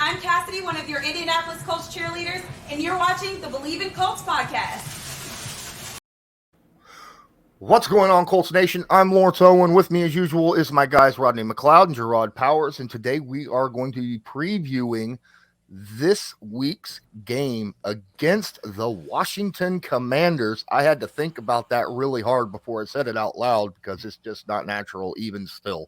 I'm Cassidy, one of your Indianapolis Colts cheerleaders, and you're watching the Believe in Colts podcast. What's going on, Colts Nation? I'm Lawrence Owen. With me, as usual, is my guys Rodney McLeod and Jerraud Powers, and today we are going to be previewing this week's game against the Washington Commanders. I had to think about that really hard before I said it out loud because it's just not natural even still.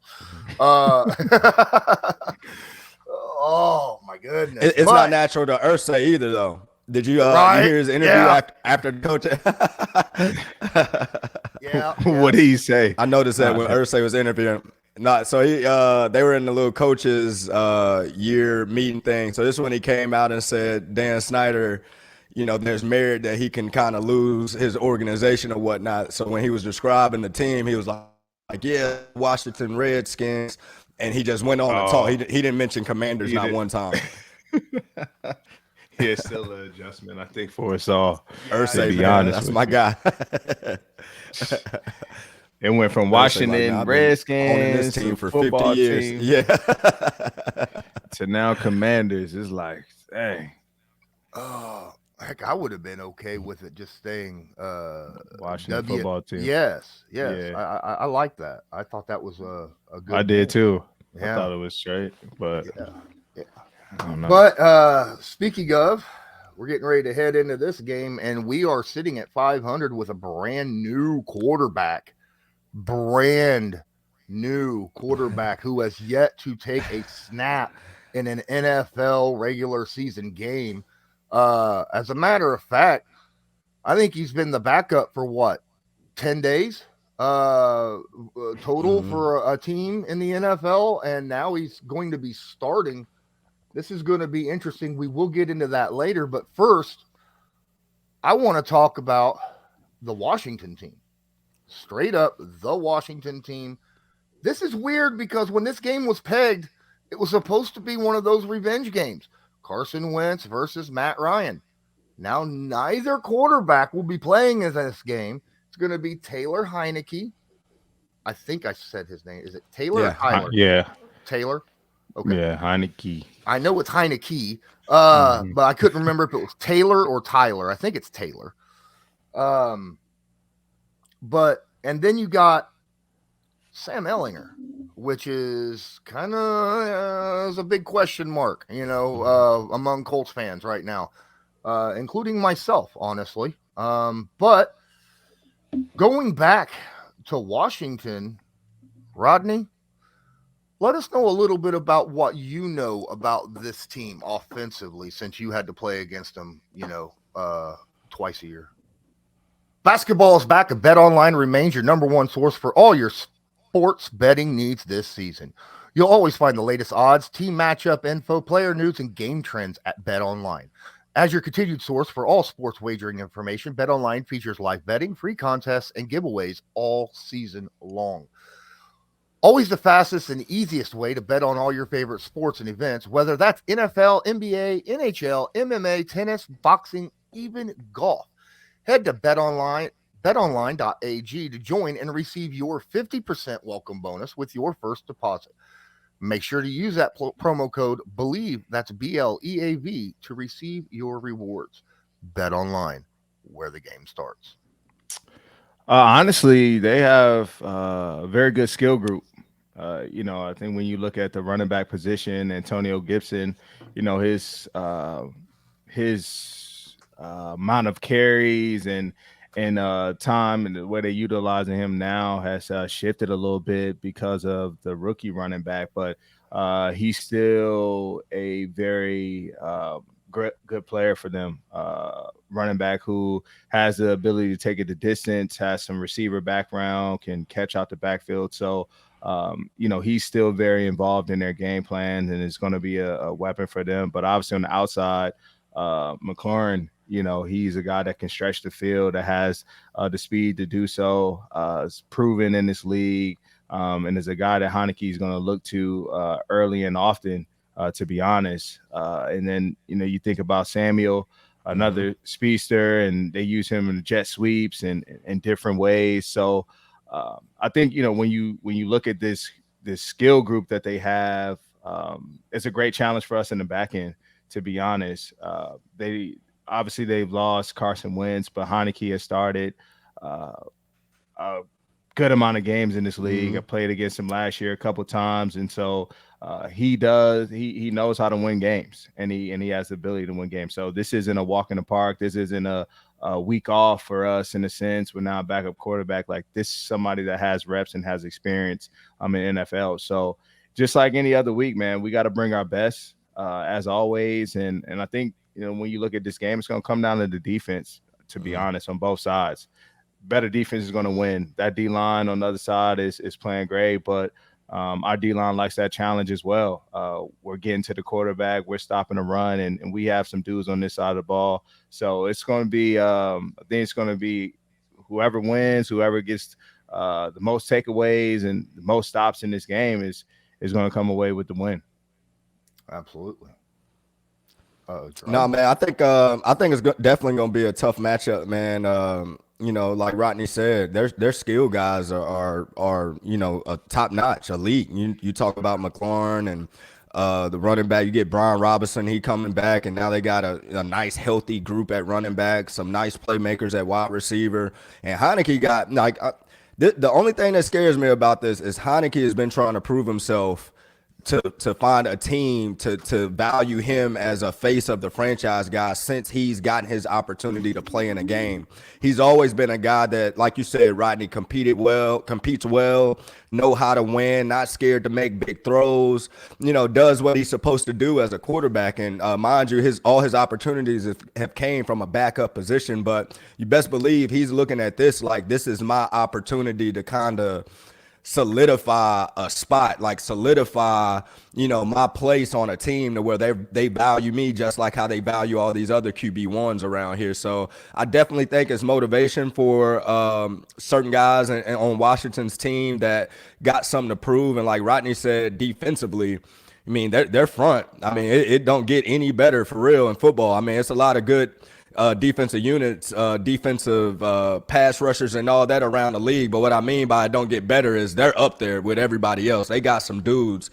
Oh, my goodness. It's not natural to Irsay either, though. Did you, Right? you hear his interview after the coach? Yeah. What did he say? I noticed that when Irsay was interviewing. So they were in the little coaches year meeting thing. So this one he came out and said Dan Snyder, there's merit that he can kind of lose his organization or whatnot. So when he was describing the team, he was like yeah, Washington Redskins, and he just went on to talk. He didn't mention Commanders not one time. Yeah, still an adjustment, I think, for us all. Irsay, to be honest, that's my guy. It went from Washington Redskins owning this team for 50 years, team, to now Commanders. It's like, dang. Oh, heck, I would have been okay with it just staying Washington football team. Yes. Yeah. I like that. I thought that was a good. I did too. Yeah. I thought it was straight, but yeah. I don't know. But speaking of, we're getting ready to head into this game, and we are sitting at 500 with a brand new quarterback. Brand new quarterback who has yet to take a snap in an NFL regular season game. As a matter of fact, I think he's been the backup for 10 days total for a team in the NFL, and now he's going to be starting. This is going to be interesting. We will get into that later, but first, I want to talk about the Washington team. Straight up, the Washington team. This is weird because when this game was pegged, it was supposed to be one of those revenge games. Carson Wentz versus Matt Ryan. Now, neither quarterback will be playing in this game. It's going to be Taylor Heinicke. I think I said his name. Is it Taylor or Tyler? Yeah. Taylor? Okay. Yeah, Heinicke. I know it's Heinicke, but I couldn't remember if it was Taylor or Tyler. I think it's Taylor. And then you got Sam Ehlinger, which is kind of is a big question mark, among Colts fans right now, including myself, honestly. But going back to Washington, Rodney, let us know a little bit about what you know about this team offensively, since you had to play against them, twice a year. Basketball is back, and BetOnline remains your number one source for all your sports betting needs this season. You'll always find the latest odds, team matchup info, player news, and game trends at BetOnline. As your continued source for all sports wagering information, BetOnline features live betting, free contests, and giveaways all season long. Always the fastest and easiest way to bet on all your favorite sports and events, whether that's NFL, NBA, NHL, MMA, tennis, boxing, even golf. Head to betonline.ag to join and receive your 50% welcome bonus with your first deposit. Make sure to use that promo code BELIEVE, that's BLEAV, to receive your rewards. BetOnline, where the game starts. Honestly, they have a very good skill group. I think when you look at the running back position, Antonio Gibson, his amount of carries and time and the way they're utilizing him now has shifted a little bit because of the rookie running back, but he's still a very good player for them. Running back who has the ability to take it the distance, has some receiver background, can catch out the backfield. So, he's still very involved in their game plans and is going to be a weapon for them. But obviously on the outside, McLaurin, he's a guy that can stretch the field, that has the speed to do so. Is proven in this league, and is a guy that Heinicke is going to look to early and often, to be honest. And then, you think about Samuel, another speedster, and they use him in jet sweeps and in different ways. So I think, when you look at this skill group that they have, it's a great challenge for us in the back end, to be honest. They've lost Carson Wentz, but Heinicke has started a good amount of games in this league. I played against him last year a couple times, and so he knows how to win games, and he has the ability to win games. So this isn't a walk in the park. This isn't a week off for us in a sense. We're now a backup quarterback. Like, this is somebody that has reps and has experience in NFL. So just like any other week, man, we got to bring our best as always. And I think, when you look at this game, it's going to come down to the defense, to be honest, on both sides. Better defense is going to win. That D-line on the other side is playing great, but our D-line likes that challenge as well. We're getting to the quarterback. We're stopping the run, and we have some dudes on this side of the ball. So it's going to be I think it's going to be whoever wins, whoever gets the most takeaways and the most stops in this game is going to come away with the win. Absolutely. No, man, I think it's definitely going to be a tough matchup, man. Like Rodney said, their skill guys are a top notch, elite. You talk about McLaurin and the running back. You get Brian Robinson, he coming back, and now they got a nice healthy group at running back, some nice playmakers at wide receiver, and Heinicke got the only thing that scares me about this is Heinicke has been trying to prove himself to find a team to value him as a face of the franchise guy since he's gotten his opportunity to play in a game. He's always been a guy that, like you said, Rodney, competes well, know how to win, not scared to make big throws, does what he's supposed to do as a quarterback. And mind you, all his opportunities have came from a backup position, but you best believe he's looking at this like, this is my opportunity to kind of solidify a spot, solidify, my place on a team to where they value me just like how they value all these other QB1s around here. So I definitely think it's motivation for certain guys on Washington's team that got something to prove. And like Rodney said, defensively, I mean, their front, I mean, it don't get any better for real in football. I mean, it's a lot of good defensive units, defensive pass rushers and all that around the league. But what I mean by it don't get better is they're up there with everybody else. They got some dudes.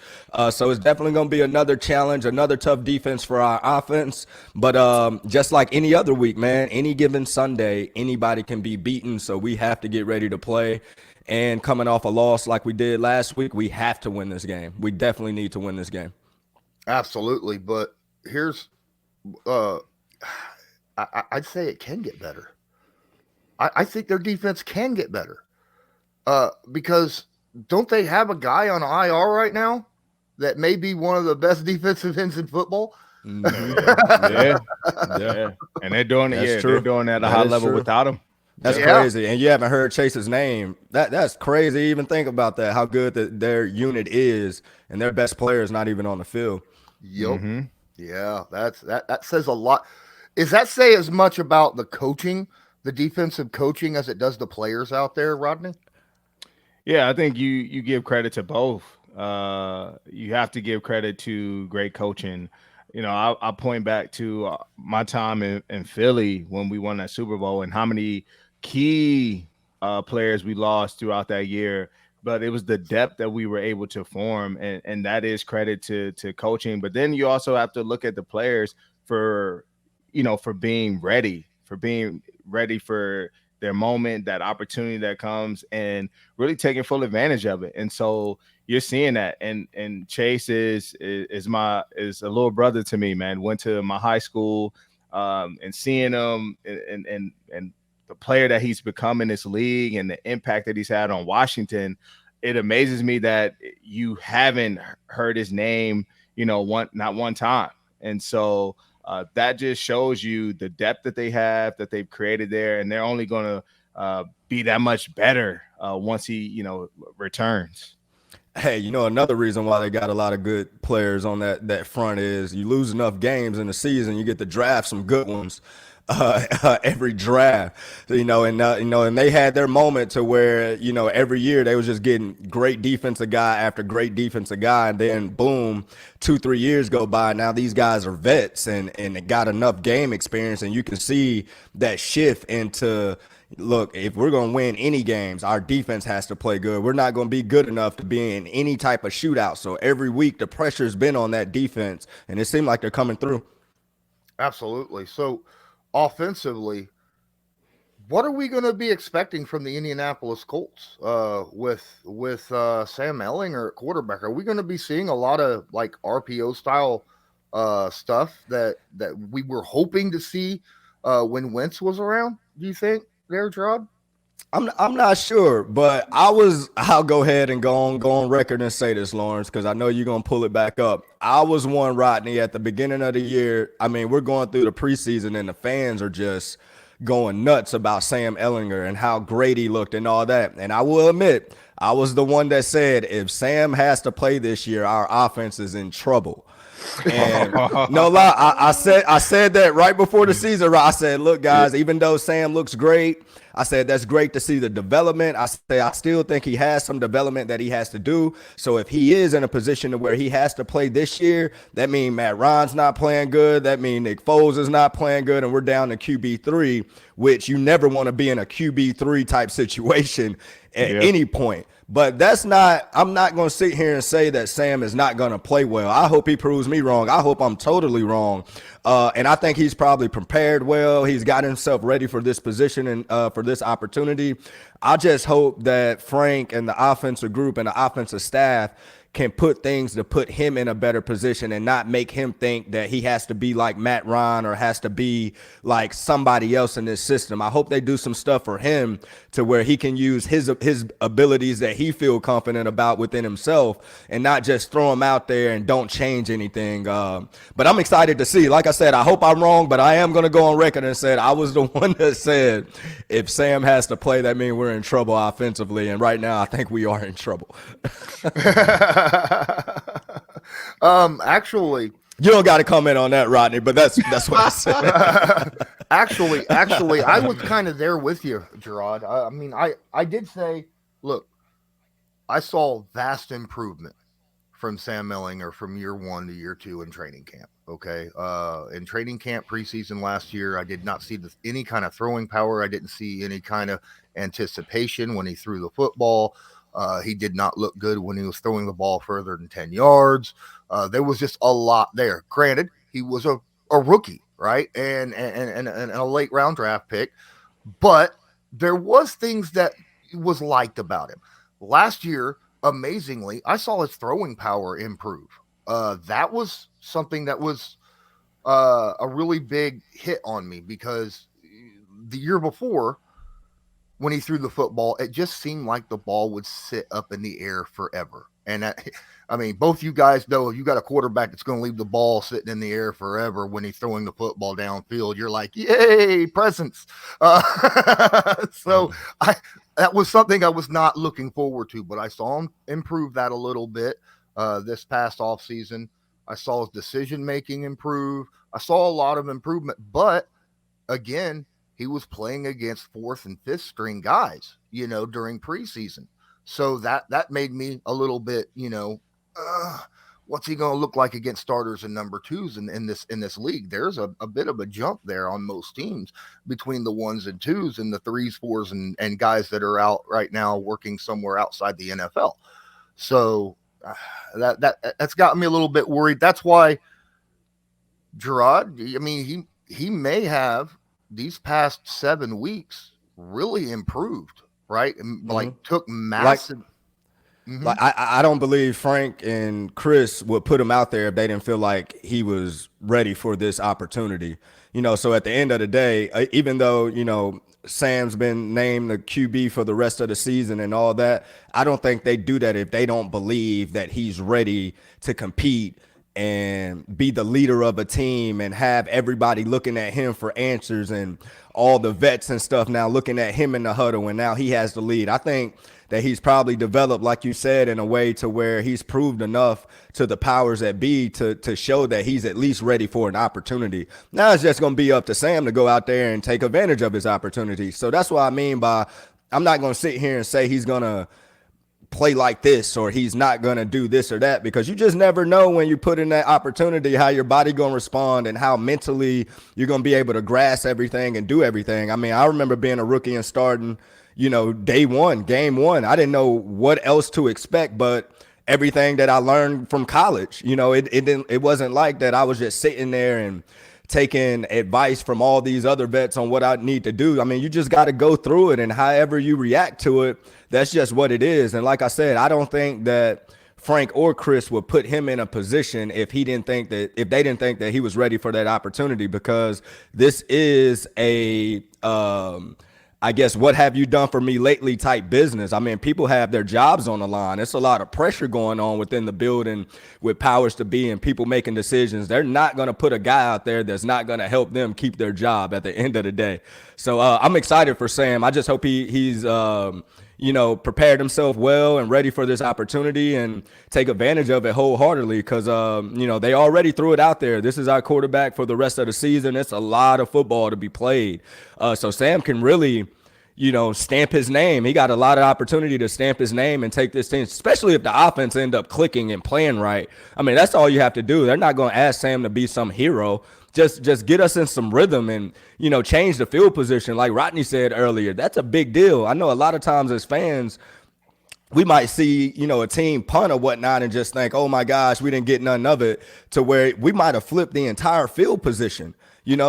So it's definitely going to be another challenge, another tough defense for our offense. But just like any other week, man, any given Sunday, anybody can be beaten. So we have to get ready to play. And coming off a loss like we did last week, we have to win this game. We definitely need to win this game. Absolutely. But here's I'd say it can get better. I think their defense can get better because don't they have a guy on IR right now that may be one of the best defensive ends in football? Yeah. And they're doing it. Yeah, they're doing it at a high level without him. That's crazy. And you haven't heard Chase's name. That's crazy. Even think about that, how good their unit is, and their best player is not even on the field. Yep. Mm-hmm. Yeah, that says a lot. Does that say as much about the coaching, the defensive coaching, as it does the players out there, Rodney? Yeah, I think you give credit to both. You have to give credit to great coaching. I point back to my time in Philly when we won that Super Bowl and how many key players we lost throughout that year. But it was the depth that we were able to form, and that is credit to coaching. But then you also have to look at the players for being ready for their moment, that opportunity that comes, and really taking full advantage of it. And so you're seeing that. And Chase is a little brother to me, man. Went to my high school, and seeing him and the player that he's become in this league and the impact that he's had on Washington, it amazes me that you haven't heard his name, not one time. And so that just shows you the depth that they have, that they've created there, and they're only going to be that much better once he, returns. Hey, another reason why they got a lot of good players on that front is you lose enough games in the season, you get to draft some good ones every draft, and they had their moment to where, every year they was just getting great defensive guy after great defensive guy. And then boom, 2-3 years go by. Now these guys are vets and got enough game experience. And you can see that shift into, look, if we're going to win any games, our defense has to play good. We're not going to be good enough to be in any type of shootout. So every week the pressure's been on that defense, and it seemed like they're coming through. Absolutely. So offensively, what are we going to be expecting from the Indianapolis Colts with Sam Ehlinger at quarterback? Are we going to be seeing a lot of like RPO style stuff that we were hoping to see when Wentz was around? Do you think there, Jerraud? I'm not sure, but I'll go ahead and go on record and say this, Lawrence, because I know you're gonna pull it back up. I was one, Rodney, at the beginning of the year. I mean, we're going through the preseason and the fans are just going nuts about Sam Ehlinger and how great he looked and all that. And I will admit, I was the one that said if Sam has to play this year, our offense is in trouble. And no lie, I said that right before the season. I said, look, guys, even though Sam looks great, I said that's great to see the development. I still think he has some development that he has to do. So if he is in a position to where he has to play this year, that means Matt Ryan's not playing good. That means Nick Foles is not playing good, and we're down to QB3, which you never want to be in a QB3 type situation at any point. But I'm not going to sit here and say that Sam is not going to play well. I hope he proves me wrong. I hope I'm totally wrong. And I think he's probably prepared well. He's got himself ready for this position and for this opportunity. I just hope that Frank and the offensive group and the offensive staff can put things to put him in a better position and not make him think that he has to be like Matt Ryan or has to be like somebody else in this system. I hope they do some stuff for him to where he can use his abilities that he feel confident about within himself and not just throw him out there and don't change anything. But I'm excited to see. Like I said, I hope I'm wrong, but I am going to go on record and say I was the one that said if Sam has to play, that means we're in trouble offensively. And right now I think we are in trouble. Actually, you don't got to comment on that, Rodney, but that's what I said. actually, I was kind of there with you, Jerraud. I mean, I did say, look, I saw vast improvement from Sam Ehlinger from year 1 to year 2 in training camp. Okay. In training camp preseason last year, I did not see any kind of throwing power. I didn't see any kind of anticipation when he threw the football. He did not look good when he was throwing the ball further than 10 yards. There was just a lot there. Granted, he was a rookie, right? And a late round draft pick, but there was things that was liked about him. Last year, amazingly, I saw his throwing power improve. That was something that was a really big hit on me because the year before, when he threw the football, it just seemed like the ball would sit up in the air forever. And I mean, both you guys know if you got a quarterback that's going to leave the ball sitting in the air forever when he's throwing the football downfield, you're like, yay, presents. So that was something I was not looking forward to, but I saw him improve that a little bit this past offseason. I saw his decision-making improve. I saw a lot of improvement, but again, he was playing against 4th and 5th string guys, during preseason. So that made me a little bit, what's he going to look like against starters and number 2s in this league? There's a bit of a jump there on most teams between the 1s and 2s and the 3s, 4s, and guys that are out right now working somewhere outside the NFL. So that's gotten me a little bit worried. That's why Jerraud, I mean, he may have these past 7 weeks really improved, right? And took massive. Like I don't believe Frank and Chris would put him out there if they didn't feel like he was ready for this opportunity. So at the end of the day, even though, Sam's been named the QB for the rest of the season and all that, I don't think they do that if they don't believe that he's ready to compete and be the leader of a team and have everybody looking at him for answers and all the vets and stuff now looking at him in the huddle, and now he has the lead. I think that he's probably developed, like you said, in a way to where he's proved enough to the powers that be to show that he's at least ready for an opportunity. Now it's just going to be up to Sam to go out there and take advantage of his opportunity. So that's what I mean by I'm not going to sit here and say he's going to play like this, or he's not going to do this or that, because you just never know when you put in that opportunity how your body going to respond and how mentally you're going to be able to grasp everything and do everything. I mean, I remember being a rookie and starting, day one, game one. I didn't know what else to expect, but everything that I learned from college, it wasn't like that I was just sitting there and taking advice from all these other vets on what I need to do. I mean, you just got to go through it, and however you react to it, that's just what it is. And like I said, I don't think that Frank or Chris would put him in a position if they didn't think that he was ready for that opportunity, because this is a, I guess, what have you done for me lately type business. I mean, people have their jobs on the line. It's a lot of pressure going on within the building with powers to be and people making decisions. They're not going to put a guy out there that's not going to help them keep their job at the end of the day. So I'm excited for Sam. I just hope he's prepared himself well and ready for this opportunity and take advantage of it wholeheartedly, because, they already threw it out there. This is our quarterback for the rest of the season. It's a lot of football to be played. So Sam can really, stamp his name. He got a lot of opportunity to stamp his name and take this team, especially if the offense end up clicking and playing right. I mean, that's all you have to do. They're not going to ask Sam to be some hero. Just get us in some rhythm and, change the field position. Like Rodney said earlier, that's a big deal. I know a lot of times as fans, we might see, a team punt or whatnot and just think, oh my gosh, we didn't get none of it, to where we might have flipped the entire field position.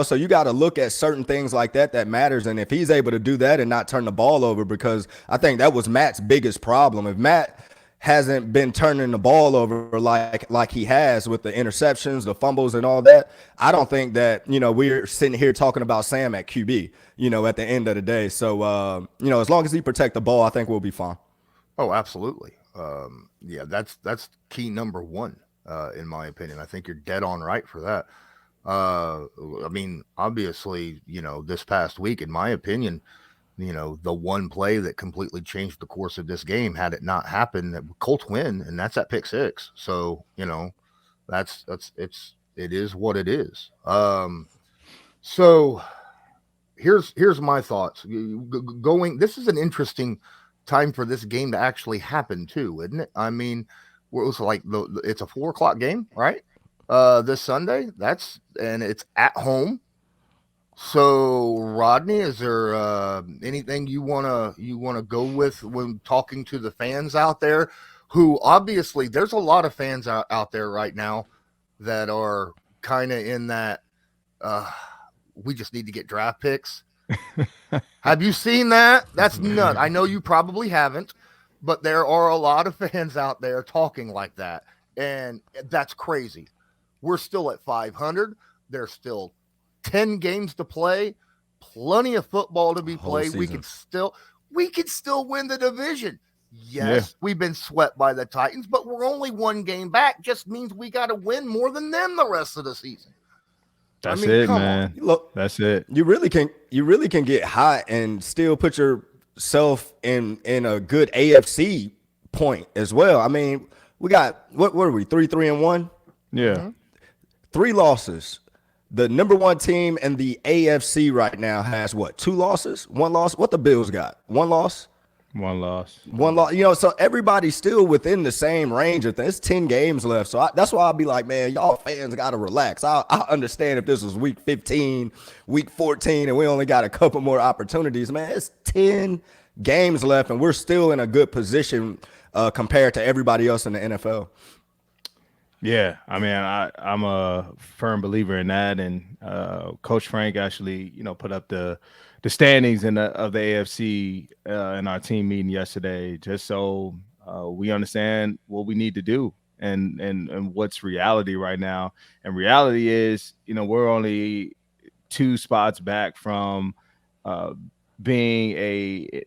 So you got to look at certain things like that matters. And if he's able to do that and not turn the ball over, because I think that was Matt's biggest problem. If Matt hasn't been turning the ball over like he has with the interceptions, the fumbles and all that, I don't think that, we're sitting here talking about Sam at QB, at the end of the day. So, as long as he protect the ball, I think we'll be fine. Oh, absolutely. Yeah, that's key number one, in my opinion. I think you're dead on right for that. I mean, obviously, this past week, in my opinion, the one play that completely changed the course of this game, had it not happened, the Colts win, and that's that pick six. So, it is what it is. So here's my thoughts. This is an interesting time for this game to actually happen too, isn't it? I mean, it was like it's a 4:00 game, right? This Sunday. And it's at home. So, Rodney, is there anything you wanna go with when talking to the fans out there? Who obviously, there's a lot of fans out there right now that are kind of in that. We just need to get draft picks. Have you seen that? That's nuts. I know you probably haven't, but there are a lot of fans out there talking like that, and that's crazy. We're still at 500. There's still 10 games to play, plenty of football to be played. We could still win the division. Yes, we've been swept by the Titans, but we're only one game back. Just means we got to win more than them the rest of the season. That's it, man. Look, that's it. You really can get hot and still put yourself in a good AFC point as well. I mean, we got what are we, 3-3-1? Yeah. Mm-hmm. 3 losses. The number one team in the AFC right now has what? 2 losses? 1 loss? What the Bills got? 1 loss? 1 loss. 1 loss. So everybody's still within the same range of things. It's 10 games left. So that's why I'll be like, man, y'all fans got to relax. I understand if this was week 15, week 14, and we only got a couple more opportunities. Man, it's 10 games left, and we're still in a good position compared to everybody else in the NFL. Yeah, I mean, I'm a firm believer in that, and Coach Frank actually, put up the standings of the AFC in our team meeting yesterday, just so we understand what we need to do and what's reality right now. And reality is, we're only 2 spots back from being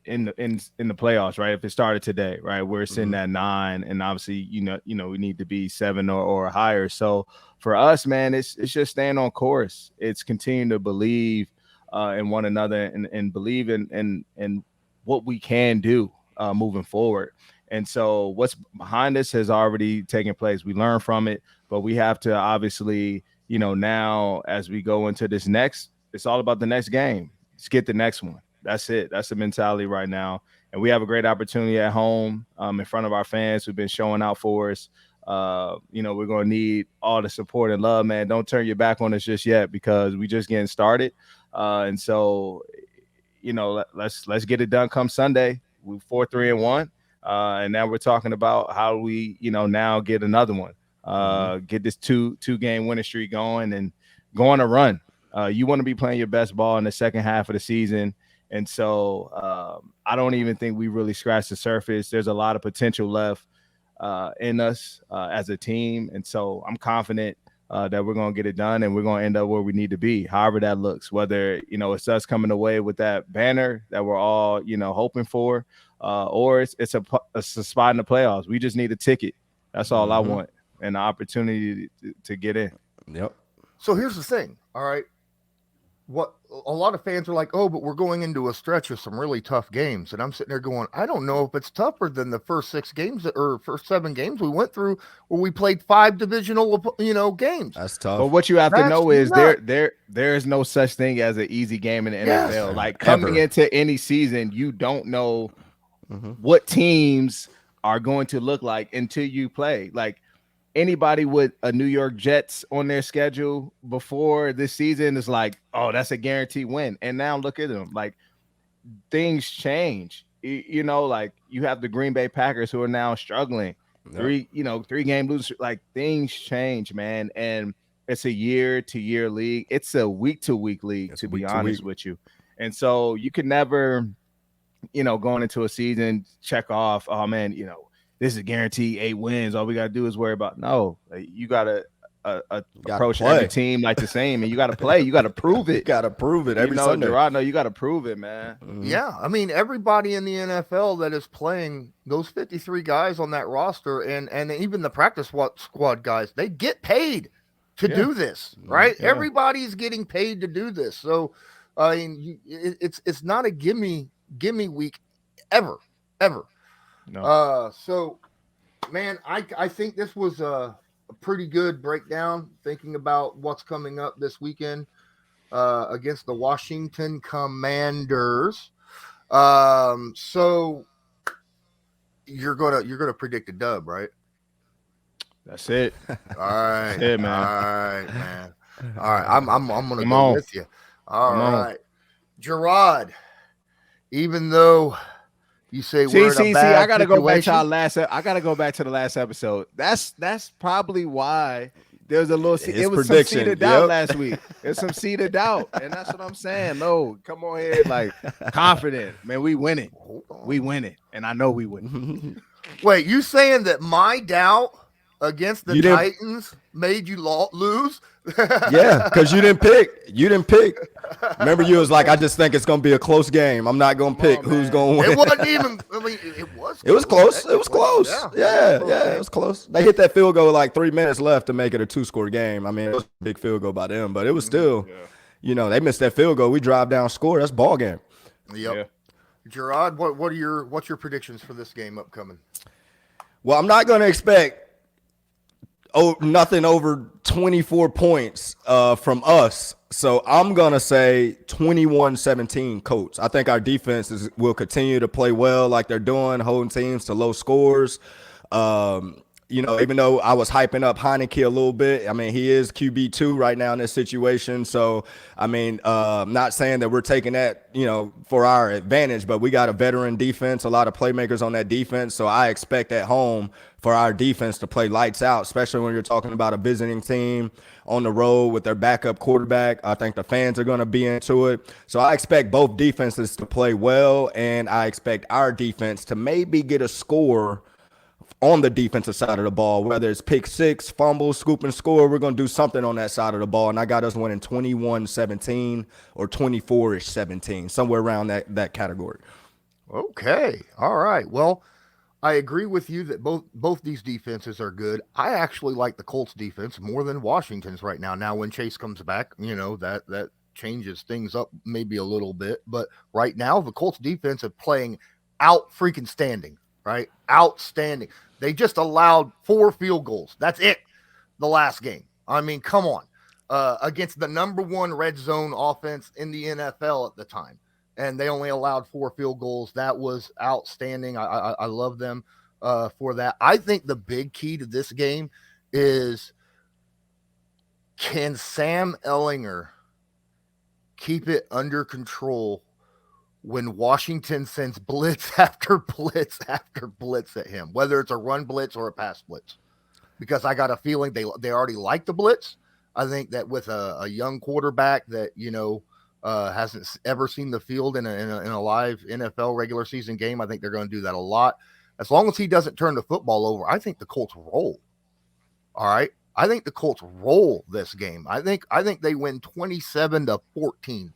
in the playoffs, right? If it started today, right, we're sitting at 9, and obviously, we need to be 7 or higher. So for us, man, it's just staying on course. It's continuing to believe in one another and believe in what we can do moving forward. And so what's behind us has already taken place. We learn from it, but we have to obviously, now as we go into this next, it's all about the next game. Let's get the next one. That's it. That's the mentality right now. and we have a great opportunity at home in front of our fans who've been showing out for us. We're going to need all the support and love, man. Don't turn your back on us just yet because we just getting started. And so, let's get it done come Sunday. We're 4-3-1. And now we're talking about how we, now get another one, get this two game winning streak going and go on a run. You want to be playing your best ball in the second half of the season. And so I don't even think we really scratched the surface. There's a lot of potential left in us as a team. And so I'm confident that we're going to get it done and we're going to end up where we need to be, however that looks, whether, it's us coming away with that banner that we're all, hoping for, or it's a spot in the playoffs. We just need a ticket. That's all I want, and the opportunity to get in. Yep. So here's the thing. All right. What a lot of fans are like, oh, but we're going into a stretch of some really tough games. And I'm sitting there going, I don't know if it's tougher than the first 6 games or first 7 games we went through where we played 5 divisional, games. That's tough. But what you have to know is there is no such thing as an easy game in the NFL. Like coming into any season, you don't know what teams are going to look like until you play. Like anybody with a New York Jets on their schedule before this season is like, oh, that's a guaranteed win. And now look at them. Like things change. Like you have the Green Bay Packers who are now struggling. Yep. 3-game losers. Like things change, man. And it's a year-to-year league. It's a week-to-week league, to be honest with you. And so you can never, going into a season, check off, oh man, this is guaranteed 8 wins. All we got to do is worry about. No, you got to approach every team like the same, and you got to play. You got to prove it. You got to prove it every Sunday. Jerraud, you got to prove it, man. Yeah, I mean, everybody in the NFL that is playing, those 53 guys on that roster, and even the practice squad guys, they get paid to do this, right? Yeah. Everybody's getting paid to do this. So, I mean, it's not a gimme week ever. No. So, man, I think this was a pretty good breakdown, thinking about what's coming up this weekend against the Washington Commanders. So you're gonna predict a dub, right? That's it. All right. That's it, man. All right, man. All right. I'm gonna go with you. All right. Jerraud, even though you say we're in a bad I gotta go back to situation, the last episode. That's probably why there's a little His some prediction. seed of doubt last week. There's some seed of doubt, and that's what I'm saying. No, come on here, like confident, man. We win it. We win it, and I know we win. Wait, you saying that my doubt against the Titans made you lose? Yeah, because you didn't pick. Remember, you was like, I just think it's gonna be a close game. I'm not gonna pick who's gonna win. It wasn't even. I mean, it was. It was close. It was close. Yeah, it was close. They hit that field goal with like 3 minutes left to make it a 2-score game. I mean, it was a big field goal by them, but it was still, they missed that field goal. We drive down, score. That's ball game. Yep. Yeah. Jerraud, what's your predictions for this game upcoming? Well, I'm not gonna expect nothing over 24 points from us. So I'm going to say 21-17 Colts. I think our defense will continue to play well like they're doing, holding teams to low scores. Even though I was hyping up Heinicke a little bit, I mean, he is QB2 right now in this situation. So, I mean, not saying that we're taking that, for our advantage, but we got a veteran defense, a lot of playmakers on that defense. So I expect at home for our defense to play lights out, especially when you're talking about a visiting team on the road with their backup quarterback. I think the fans are going to be into it. So I expect both defenses to play well, and I expect our defense to maybe get a score on the defensive side of the ball, whether it's pick 6, fumble, scoop and score. We're going to do something on that side of the ball, and I got us winning 21-17 or 24-17, somewhere around that category. Okay. All right. Well, I agree with you that both these defenses are good. I actually like the Colts defense more than Washington's right now. Now, when Chase comes back, that changes things up maybe a little bit. But right now, the Colts defense is playing out freaking standing, right? Outstanding. They just allowed 4 field goals. That's it. The last game. I mean, come on. Against the number 1 red zone offense in the NFL at the time. and they only allowed 4 field goals. That was outstanding. I love them for that. I think the big key to this game is, can Sam Ehlinger keep it under control when Washington sends blitz after blitz after blitz at him, whether it's a run blitz or a pass blitz? Because I got a feeling they already like the blitz. I think that with a young quarterback that, hasn't ever seen the field in a live NFL regular season game, I think they're going to do that a lot. As long as he doesn't turn the football over, I think the Colts roll. All right. I think the Colts roll this game. I think they win 27-14.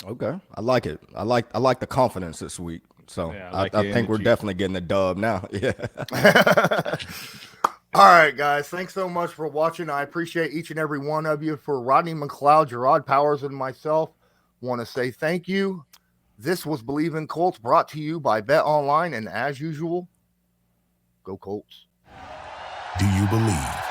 Okay, I like it. I like the confidence this week. So Yeah, I think we're definitely getting the dub now. Yeah. All right, guys. Thanks so much for watching. I appreciate each and every one of you. For Rodney McLeod, Jerraud Powers, and myself, want to say thank you. This was Believe in Colts, brought to you by Bet Online, and as usual, go Colts. Do you believe?